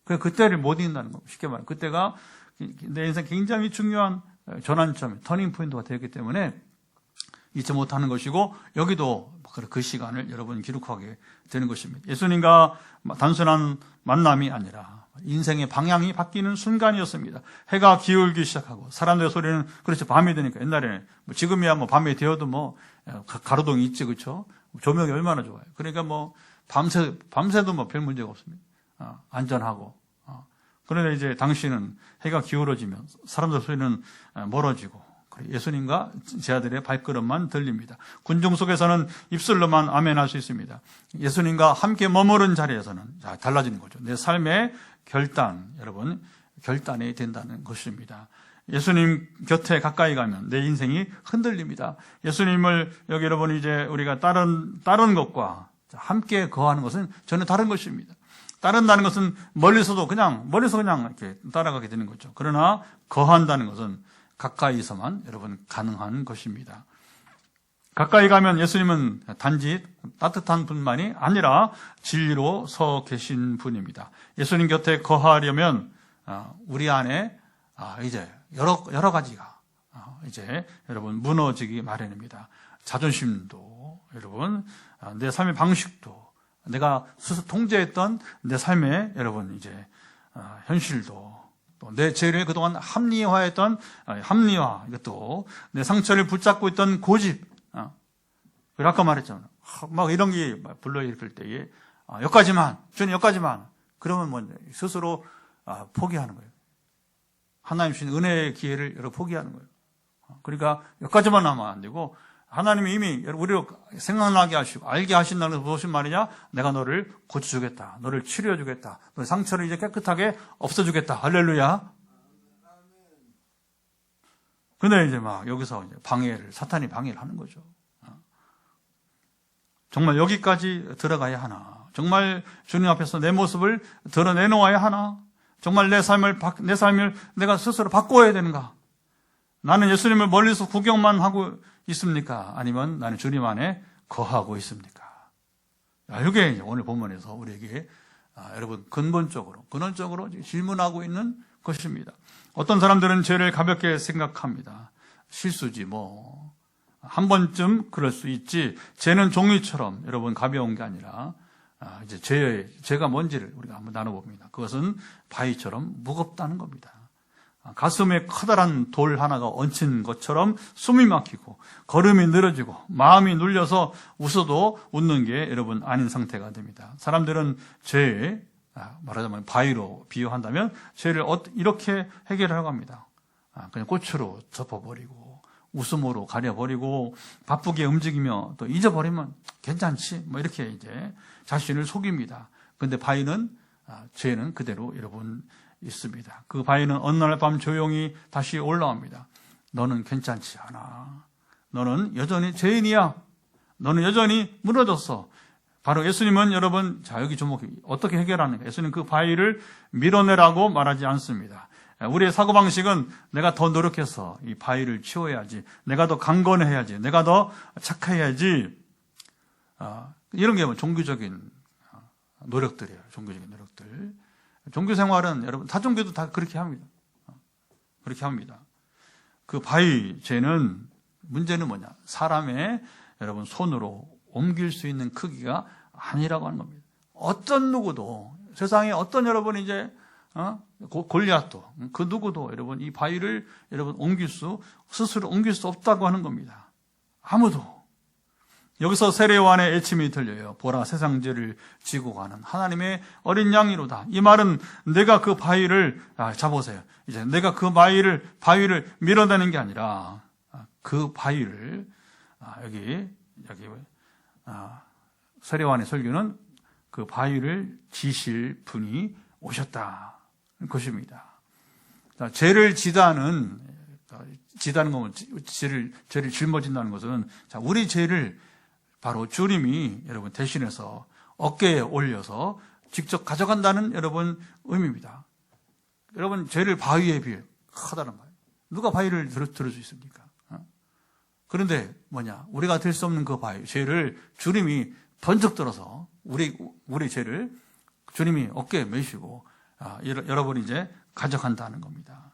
Speaker 1: 그때를 못 잊는다는 겁니다. 쉽게 말하면 그때가 내 인생 굉장히 중요한 전환점, 터닝 포인트가 되었기 때문에 잊지 못하는 것이고 여기도 그 시간을 여러분 기록하게 되는 것입니다. 예수님과 단순한 만남이 아니라 인생의 방향이 바뀌는 순간이었습니다. 해가 기울기 시작하고 사람들의 소리는 그렇죠. 밤이 되니까 옛날에는 지금이야 뭐 밤이 되어도 뭐 가로등이 있지 그렇죠. 조명이 얼마나 좋아요. 그러니까 뭐 밤새도 뭐 별 문제가 없습니다. 안전하고. 그런데 이제 당시는 해가 기울어지면 사람들 소리는 멀어지고 예수님과 제 아들의 발걸음만 들립니다. 군중 속에서는 입술로만 아멘할 수 있습니다. 예수님과 함께 머무른 자리에서는 달라지는 거죠. 내 삶의 결단이 된다는 것입니다. 예수님 곁에 가까이 가면 내 인생이 흔들립니다. 예수님을 여기 여러분 이제 우리가 따른 것과 함께 거하는 것은 전혀 다른 것입니다. 따른다는 것은 멀리서 그냥 이렇게 따라가게 되는 거죠. 그러나 거한다는 것은 가까이서만 여러분 가능한 것입니다. 가까이 가면 예수님은 단지 따뜻한 분만이 아니라 진리로 서 계신 분입니다. 예수님 곁에 거하려면 우리 안에 이제 여러 가지가 이제 여러분 무너지기 마련입니다. 자존심도 여러분 내 삶의 방식도 내가 스스로 통제했던 내 삶의 여러분 이제 현실도 또 내 죄를 그동안 합리화했던 합리화 이것도 내 상처를 붙잡고 있던 고집 아까 말했잖아요. 막 이런 게 불러일으킬 때에 여기까지만 주님 여기까지만 그러면 뭐 스스로 포기하는 거예요. 하나님 주신 은혜의 기회를 여러 포기하는 거예요. 그러니까 여기까지만 하면 안 되고 하나님이 이미 우리를 생각나게 하시고 알게 하신다는 것은 무슨 말이냐? 내가 너를 고쳐주겠다. 너를 치료해주겠다. 너의 상처를 이제 깨끗하게 없애주겠다. 할렐루야. 근데 이제 막 여기서 이제 사탄이 방해를 하는 거죠. 정말 여기까지 들어가야 하나? 정말 주님 앞에서 내 모습을 드러내놓아야 하나? 정말 내 삶을 내가 스스로 바꿔야 되는가? 나는 예수님을 멀리서 구경만 하고 있습니까? 아니면 나는 주님 안에 거하고 있습니까? 이게 오늘 본문에서 우리에게 여러분 근본적으로 질문하고 있는 것입니다. 어떤 사람들은 죄를 가볍게 생각합니다. 실수지 뭐. 한 번쯤 그럴 수 있지. 죄는 종이처럼 여러분 가벼운 게 아니라 이제 죄가 뭔지를 우리가 한번 나눠봅니다. 그것은 바위처럼 무겁다는 겁니다. 가슴에 커다란 돌 하나가 얹힌 것처럼 숨이 막히고 걸음이 늘어지고 마음이 눌려서 웃어도 웃는 게 여러분 아닌 상태가 됩니다. 사람들은 죄에 말하자면 바위로 비유한다면 죄를 이렇게 해결하려고 합니다. 그냥 꽃으로 덮어버리고 웃음으로 가려버리고 바쁘게 움직이며 또 잊어버리면 괜찮지 뭐 이렇게 이제 자신을 속입니다. 그런데 바위는 죄는 그대로 여러분 있습니다. 그 바위는 어느 날 밤 조용히 다시 올라옵니다. 너는 괜찮지 않아. 너는 여전히 죄인이야. 너는 여전히 무너졌어. 바로 예수님은 여러분, 자, 여기 주목해. 어떻게 해결하는가? 예수님 그 바위를 밀어내라고 말하지 않습니다. 우리의 사고방식은 내가 더 노력해서 이 바위를 치워야지. 내가 더 강건해야지. 내가 더 착해야지. 이런 게 뭐 종교적인 노력들이에요. 종교적인 노력들. 종교 생활은 여러분, 다 종교도 다 그렇게 합니다. 그렇게 합니다. 그 바위 죄는 문제는 뭐냐? 사람의 여러분 손으로 옮길 수 있는 크기가 아니라고 하는 겁니다. 어떤 누구도 세상에 어떤 여러분 이제 골리앗도 그 누구도 여러분 이 바위를 여러분 스스로 옮길 수 없다고 하는 겁니다. 아무도. 여기서 세례요한의 애침이 들려요. 보라 세상 죄를 지고 가는 하나님의 어린 양이로다. 이 말은 내가 그 바위를 잡으세요. 이제 내가 그 바위를 밀어내는 게 아니라 그 바위를 여기 세례요한의 설교는 그 바위를 지실 분이 오셨다. 것입니다. 죄를 지다는 거면 죄를 짊어진다는 것은 우리 죄를 바로 주님이 여러분 대신해서 어깨에 올려서 직접 가져간다는 여러분 의미입니다. 여러분 죄를 바위에 비해 커다란 거예요. 누가 바위를 들을 수 있습니까? 그런데 뭐냐? 우리가 들 수 없는 그 바위, 죄를 주님이 번쩍 들어서 우리 죄를 주님이 어깨에 메시고 여러분이 이제 가져간다는 겁니다.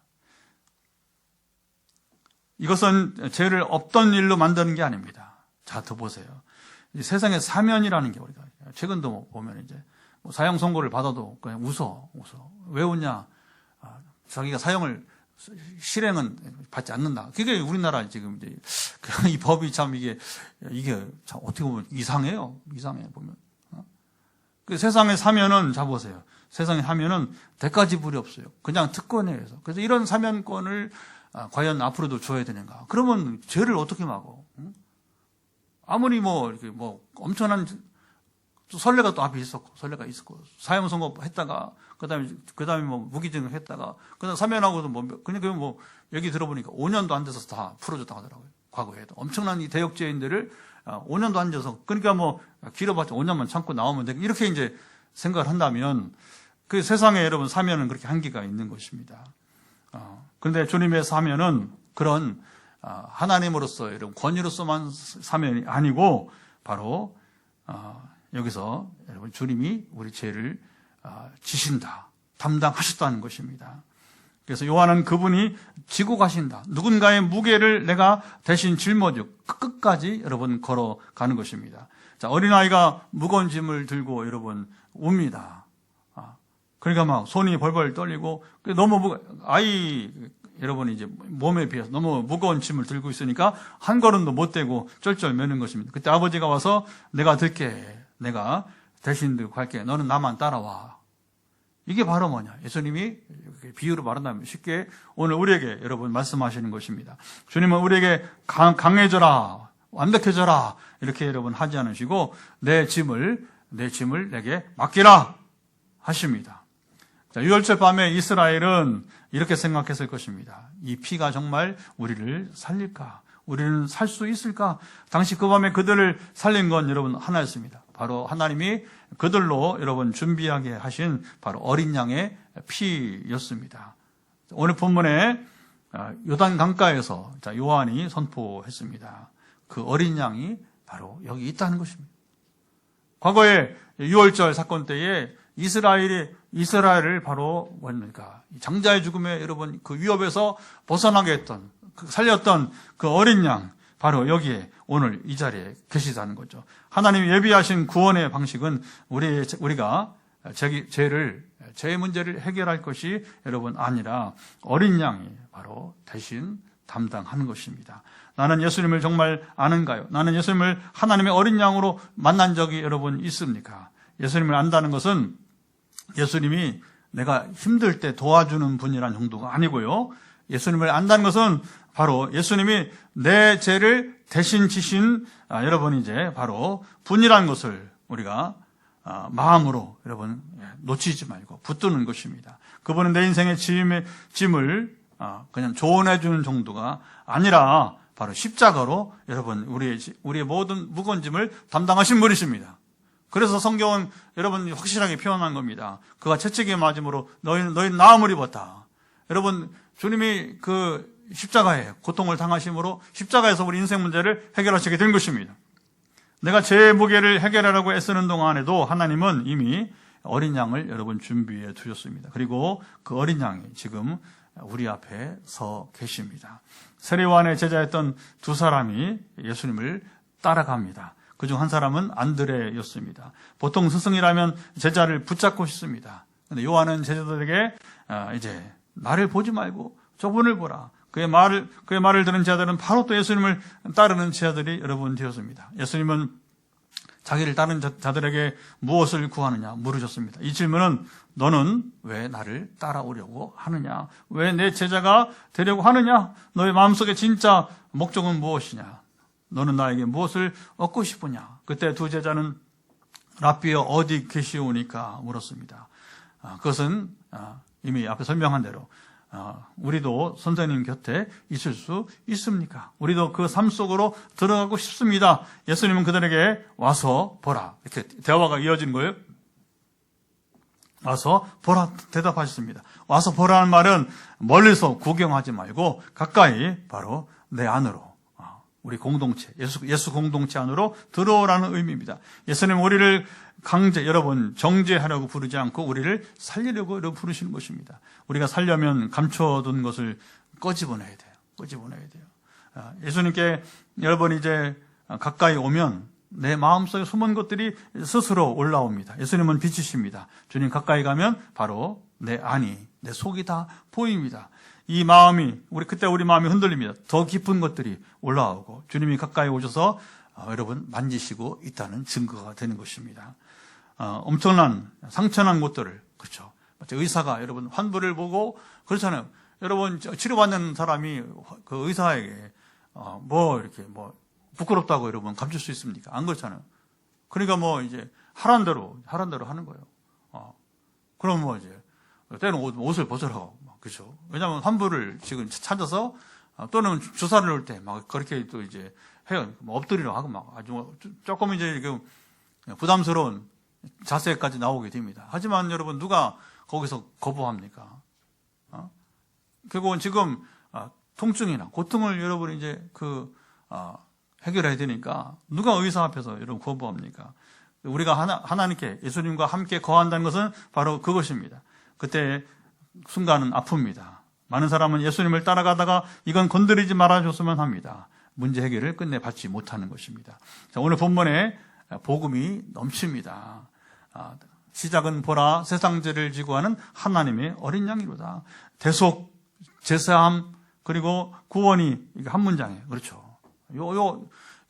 Speaker 1: 이것은 죄를 없던 일로 만드는 게 아닙니다. 자, 더 보세요. 이 세상의 사면이라는 게 우리가 최근도 보면 이제 사형 선고를 받아도 그냥 웃어. 왜 웃냐? 자기가 실행은 받지 않는다. 그게 우리나라 지금 이제 이 법이 참 이게 참 어떻게 보면 이상해 보면. 그 세상의 사면은 자 보세요. 세상의 사면은 대가지불이 없어요. 그냥 특권에 의해서. 그래서 이런 사면권을 과연 앞으로도 줘야 되는가? 그러면 죄를 어떻게 막어? 아무리 이렇게 엄청난 선례가 또 앞에 있었고 사형 선고 했다가 그다음에 무기징역 했다가 그다음 사면하고도 그냥 얘기 들어보니까 5년도 안 돼서 다 풀어줬다고 하더라고요. 과거에도 엄청난 이 대역죄인들을 5년도 안 돼서 그러니까 길어봤자 5년만 참고 나오면 되고 이렇게 이제 생각을 한다면 그 세상에 여러분 사면은 그렇게 한계가 있는 것입니다. 그런데 주님의 사면은 그런 하나님으로서 여러분 권위로서만 사면이 아니고 바로 여기서 여러분 주님이 우리 죄를 지신다, 담당하셨다는 것입니다. 그래서 요한은 그분이 지고 가신다. 누군가의 무게를 내가 대신 짊어지고 끝까지 여러분 걸어가는 것입니다. 자, 어린아이가 무거운 짐을 들고 여러분 옵니다. 그러니까 손이 벌벌 떨리고 너무 여러분이 이제 몸에 비해서 너무 무거운 짐을 들고 있으니까 한 걸음도 못 떼고 쩔쩔 매는 것입니다. 그때 아버지가 와서 내가 들게, 내가 대신 들고 갈게. 너는 나만 따라와. 이게 바로 뭐냐? 예수님이 비유로 말한다면 쉽게 오늘 우리에게 여러분 말씀하시는 것입니다. 주님은 우리에게 강해져라, 완벽해져라 이렇게 여러분 하지 않으시고 내 짐을 내게 맡기라 하십니다. 자, 유월절 밤에 이스라엘은 이렇게 생각했을 것입니다. 이 피가 정말 우리를 살릴까? 우리는 살 수 있을까? 당시 그 밤에 그들을 살린 건 여러분 하나였습니다. 바로 하나님이 그들로 여러분 준비하게 하신 바로 어린 양의 피였습니다. 오늘 본문에 요단 강가에서 요한이 선포했습니다. 그 어린 양이 바로 여기 있다는 것입니다. 과거에 6월절 사건 때에 이스라엘을 바로 뭡니까? 장자의 죽음에 여러분 그 위협에서 벗어나게 했던, 살렸던 그 어린 양, 바로 여기에 오늘 이 자리에 계시다는 거죠. 하나님이 예비하신 구원의 방식은 우리가 죄의 문제를 해결할 것이 여러분 아니라 어린 양이 바로 대신 담당하는 것입니다. 나는 예수님을 정말 아는가요? 나는 예수님을 하나님의 어린 양으로 만난 적이 여러분 있습니까? 예수님을 안다는 것은 예수님이 내가 힘들 때 도와주는 분이라는 정도가 아니고요. 예수님을 안다는 것은 바로 예수님이 내 죄를 대신 지신 여러분 이제 바로 분이라는 것을 우리가 마음으로 여러분 놓치지 말고 붙드는 것입니다. 그분은 내 인생의 짐을 그냥 조언해 주는 정도가 아니라 바로 십자가로 여러분 우리의 모든 무거운 짐을 담당하신 분이십니다. 그래서 성경은 여러분 확실하게 표현한 겁니다. 그가 채찍에 맞음으로 너희는 나음을 입었다. 여러분 주님이 그 십자가에 고통을 당하심으로 십자가에서 우리 인생 문제를 해결하시게 된 것입니다. 내가 제 무게를 해결하라고 애쓰는 동안에도 하나님은 이미 어린 양을 여러분 준비해 두셨습니다. 그리고 그 어린 양이 지금 우리 앞에 서 계십니다. 세례요한의 제자였던 두 사람이 예수님을 따라갑니다. 그중 한 사람은 안드레였습니다. 보통 스승이라면 제자를 붙잡고 싶습니다. 그런데 요한은 제자들에게 이제 나를 보지 말고 저분을 보라. 그의 말을 들은 제자들은 바로 또 예수님을 따르는 제자들이 여러분 되었습니다. 예수님은 자기를 따르는 자들에게 무엇을 구하느냐 물으셨습니다. 이 질문은 너는 왜 나를 따라오려고 하느냐? 왜 내 제자가 되려고 하느냐? 너의 마음속에 진짜 목적은 무엇이냐? 너는 나에게 무엇을 얻고 싶으냐? 그때 두 제자는 랍비여 어디 계시오니까 물었습니다. 그것은 이미 앞에 설명한 대로 우리도 선생님 곁에 있을 수 있습니까? 우리도 그 삶 속으로 들어가고 싶습니다. 예수님은 그들에게 와서 보라. 이렇게 대화가 이어진 거예요. 와서 보라 대답하셨습니다. 와서 보라는 말은 멀리서 구경하지 말고 가까이 바로 내 안으로 우리 공동체, 예수 공동체 안으로 들어오라는 의미입니다. 예수님은 우리를 여러분 정죄하려고 부르지 않고 우리를 살리려고 부르시는 것입니다. 우리가 살려면 감춰둔 것을 꺼집어내야 돼요. 예수님께 여러분 이제 가까이 오면 내 마음속에 숨은 것들이 스스로 올라옵니다. 예수님은 빛이십니다. 주님 가까이 가면 바로 내 안이, 내 속이 다 보입니다. 이 마음이 그때 우리 마음이 흔들립니다. 더 깊은 것들이 올라오고 주님이 가까이 오셔서 여러분 만지시고 있다는 증거가 되는 것입니다. 엄청난 상처난 곳들을, 그렇죠. 의사가 여러분 환부를 보고 그렇잖아요. 여러분 치료받는 사람이 그 의사에게 이렇게 부끄럽다고 여러분 감출 수 있습니까? 안 그렇잖아요. 그러니까 이제 하라는 대로 하는 거예요. 그럼 이제 때는 옷을 벗으라고. 그렇죠. 왜냐하면 환부를 지금 찾아서 또는 주사를 놓을 때 그렇게 또 이제 해요. 엎드리려 하고 아주 조금 이제 부담스러운 자세까지 나오게 됩니다. 하지만 여러분 누가 거기서 거부합니까? 결국은 지금 통증이나 고통을 여러분 이제 해결해야 되니까 누가 의사 앞에서 여러분 거부합니까? 우리가 하나님께 예수님과 함께 거한다는 것은 바로 그것입니다. 그때 순간은 아픕니다. 많은 사람은 예수님을 따라가다가 이건 건드리지 말아줬으면 합니다. 문제 해결을 끝내 받지 못하는 것입니다. 자, 오늘 본문에 복음이 넘칩니다. 시작은 보라 세상 죄를 지고 하는 하나님의 어린 양이로다. 대속, 제사함, 그리고 구원이 한 문장이에요. 그렇죠.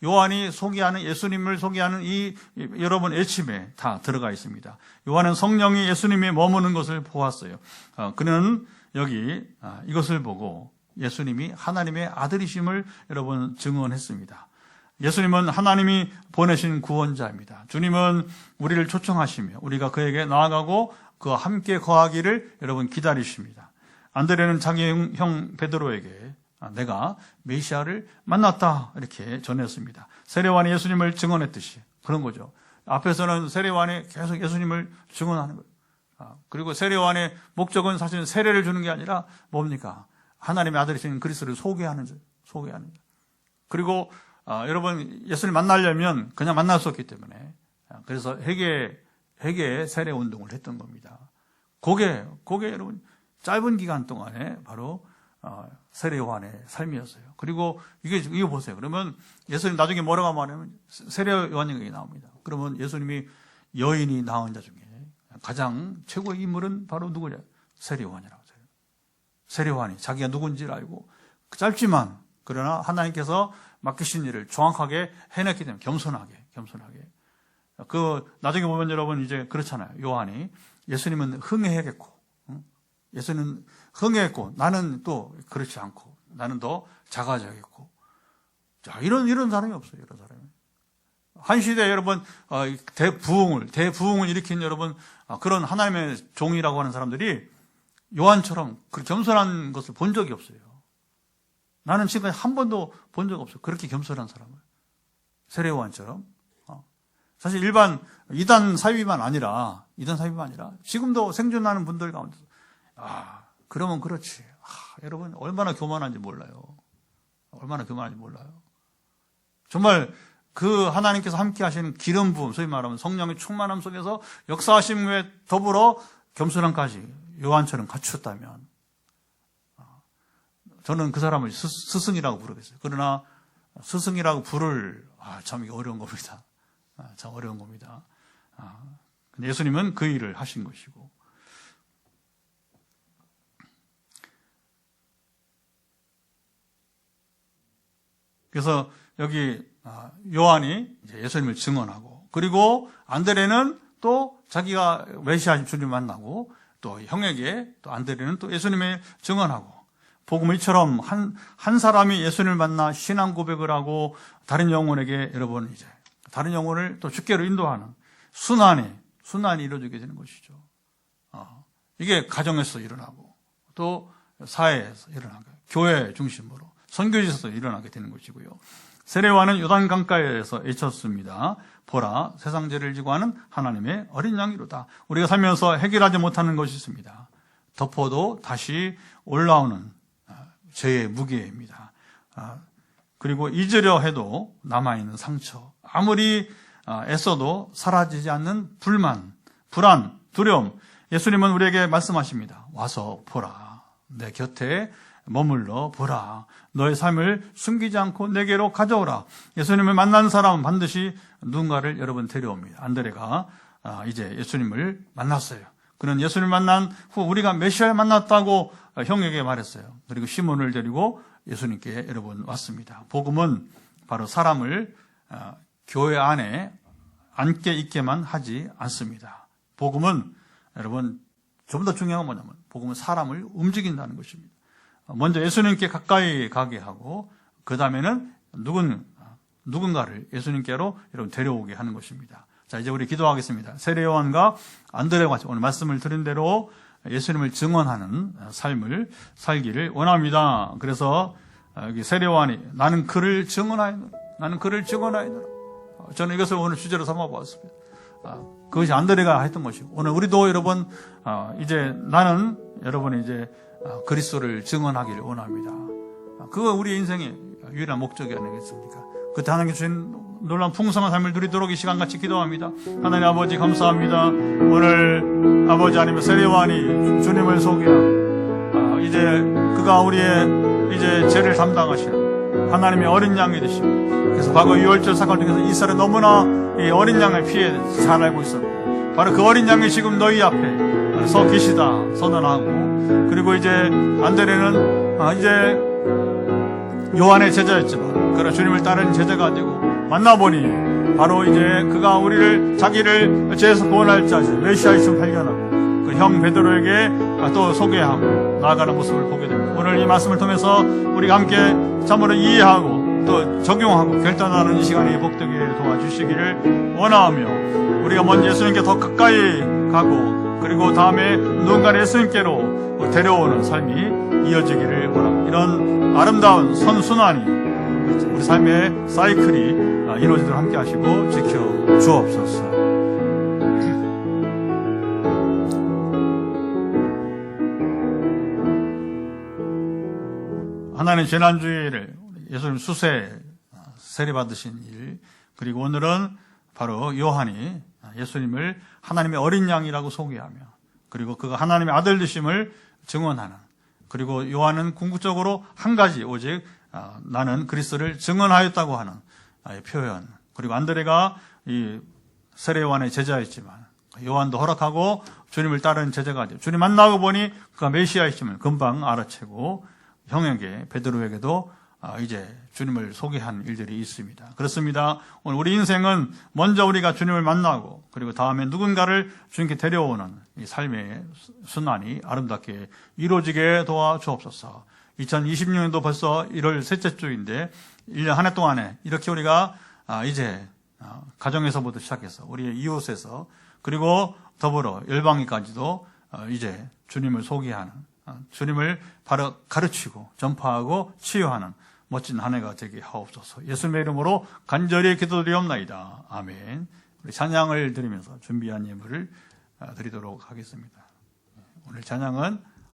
Speaker 1: 요한이 소개하는 예수님을 소개하는 이 여러분 애침에 다 들어가 있습니다. 요한은 성령이 예수님이 머무는 것을 보았어요. 그는 여기 이것을 보고 예수님이 하나님의 아들이심을 여러분 증언했습니다. 예수님은 하나님이 보내신 구원자입니다. 주님은 우리를 초청하시며 우리가 그에게 나아가고 그와 함께 거하기를 여러분 기다리십니다. 안드레는 자기 형 베드로에게 내가 메시아를 만났다 이렇게 전했습니다. 세례요한이 예수님을 증언했듯이 그런 거죠. 앞에서는 세례요한이 계속 예수님을 증언하는 거예요. 그리고 세례요한의 목적은 사실 세례를 주는 게 아니라 뭡니까? 하나님의 아들이신 그리스도를 소개하는 것. 그리고 여러분 예수를 만나려면 그냥 만날 수 없기 때문에 그래서 회개 세례 운동을 했던 겁니다. 그게 여러분 짧은 기간 동안에 바로 세례 요한의 삶이었어요. 그리고 이거 보세요. 그러면 예수님 나중에 뭐라고 말하면 세례 요한 얘기 나옵니다. 그러면 예수님이 여인이 낳은 자 중에 가장 최고의 인물은 바로 누구냐? 세례 요한이라고 해요. 세례 요한이 자기가 누군지를 알고 짧지만 그러나 하나님께서 맡기신 일을 정확하게 해냈기 때문에 겸손하게. 나중에 보면 여러분 이제 그렇잖아요. 요한이 예수님은 흥해야겠고, 예수님은 흥해했고, 나는 또 그렇지 않고, 나는 더 작아져야겠고. 자, 이런 사람이 없어요. 이런 사람이. 한 시대에 여러분, 대부흥을 일으킨 여러분, 그런 하나님의 종이라고 하는 사람들이 요한처럼 그 겸손한 것을 본 적이 없어요. 나는 지금까지 한 번도 본 적 없어요. 그렇게 겸손한 사람을. 세례 요한처럼. 사실 일반 이단 사이비만 아니라 지금도 생존하는 분들 가운데 그러면 그렇지. 여러분 얼마나 교만한지 몰라요. 정말 그 하나님께서 함께 하시는 기름 부음, 소위 말하면 성령의 충만함 속에서 역사하심에 더불어 겸손함까지 요한처럼 갖추었다면 저는 그 사람을 스승이라고 부르겠어요. 그러나 스승이라고 부를 참 어려운 겁니다. 참 어려운 겁니다. 근데 예수님은 그 일을 하신 것이고. 그래서 여기 요한이 예수님을 증언하고, 그리고 안드레는 또 자기가 메시아 주님 만나고, 또 형에게 또 안드레는 또 예수님을 증언하고, 복음을 이처럼 한 사람이 예수님을 만나 신앙 고백을 하고 다른 영혼에게 여러분 이제 다른 영혼을 또 주께로 인도하는 순환이 이루어지게 되는 것이죠. 이게 가정에서 일어나고 또 사회에서 일어나고 교회 중심으로 선교지에서 일어나게 되는 것이고요. 세례 요한은 요단 강가에서 외쳤습니다. 보라, 세상 죄를 지고 하는 하나님의 어린 양이로다. 우리가 살면서 해결하지 못하는 것이 있습니다. 덮어도 다시 올라오는 죄의 무게입니다. 그리고 잊으려 해도 남아있는 상처, 아무리 애써도 사라지지 않는 불만, 불안, 두려움. 예수님은 우리에게 말씀하십니다. 와서 보라. 내 곁에 머물러 보라. 너의 삶을 숨기지 않고 내게로 가져오라. 예수님을 만난 사람은 반드시 누군가를 여러분 데려옵니다. 안드레가 이제 예수님을 만났어요. 그는 예수님을 만난 후 우리가 메시아를 만났다고 형에게 말했어요. 그리고 시몬을 데리고 예수님께 여러분 왔습니다. 복음은 바로 사람을 교회 안에 앉게 있게만 하지 않습니다. 복음은 여러분 좀 더 중요한 건 뭐냐면 복음은 사람을 움직인다는 것입니다. 먼저 예수님께 가까이 가게 하고 그 다음에는 누군가를 예수님께로 여러분 데려오게 하는 것입니다. 자, 이제 우리 기도하겠습니다. 세례 요한과 안드레와 같이 오늘 말씀을 드린 대로 예수님을 증언하는 삶을 살기를 원합니다. 그래서 여기 세례 요한이 나는 그를 증언하였노라. 저는 이것을 오늘 주제로 삼아보았습니다. 그것이 안드레가 했던 것이고 오늘 우리도 여러분 이제 나는 여러분이 이제 그리스도를 증언하기를 원합니다. 그거 우리 인생의 유일한 목적이 아니겠습니까? 그때 하나님께 주신 놀라운 풍성한 삶을 누리도록 이 시간같이 기도합니다. 하나님 아버지 감사합니다. 오늘 아버지 하나님의 세례 요한이 주님을 소개하고 이제 그가 우리의 이제 죄를 담당하시는 하나님의 어린 양이 되시고 그래서 과거 유월절 사건 중에서 이스라엘 너무나 이 어린 양의 피해 잘 알고 있었고 바로 그 어린 양이 지금 너희 앞에 서 계시다 선언하고 그리고 이제 안드레는 이제 요한의 제자였지만 그러나 주님을 따르는 제자가 되고 만나보니 바로 이제 그가 자기를 죄에서 구원할 자지 메시아이심을 발견하고 그 형 베드로에게 또 소개하고 나아가는 모습을 보게 됩니다. 오늘 이 말씀을 통해서 우리가 함께 참으로 이해하고 또 적용하고 결단하는 이 시간이 복되게 도와주시기를 원하며 우리가 먼저 예수님께 더 가까이 가고 그리고 다음에 누군가를 예수님께로 데려오는 삶이 이어지기를 원합니다. 이런 아름다운 선순환이 우리 삶의 사이클이 이루어지도록 함께 하시고 지켜 주옵소서. 하나님 지난주일을 예수님 수세 세례받으신 일, 그리고 오늘은 바로 요한이 예수님을 하나님의 어린 양이라고 소개하며, 그리고 그가 하나님의 아들 되심을 증언하는, 그리고 요한은 궁극적으로 한 가지 오직 나는 그리스도를 증언하였다고 하는 표현, 그리고 안드레가 이 세례 요한의 제자였지만 요한도 허락하고 주님을 따르는 제자가 되어 주님 만나고 보니 그가 메시아이심을 금방 알아채고 형에게 베드로에게도 이제 주님을 소개한 일들이 있습니다. 그렇습니다. 오늘 우리 인생은 먼저 우리가 주님을 만나고 그리고 다음에 누군가를 주님께 데려오는 이 삶의 순환이 아름답게 이루어지게 도와주옵소서. 2026년도 벌써 1월 셋째 주인데 1년 한 해 동안에 이렇게 우리가 이제 가정에서부터 시작해서 우리의 이웃에서 그리고 더불어 열방에까지도 이제 주님을 소개하는, 주님을 바로 가르치고 전파하고 치유하는 멋진 한 해가 되게 하옵소서. 예수님의 이름으로 간절히 기도드리옵나이다. 아멘. 우리 찬양을 드리면서 준비한 예물을 드리도록 하겠습니다. 오늘 찬양은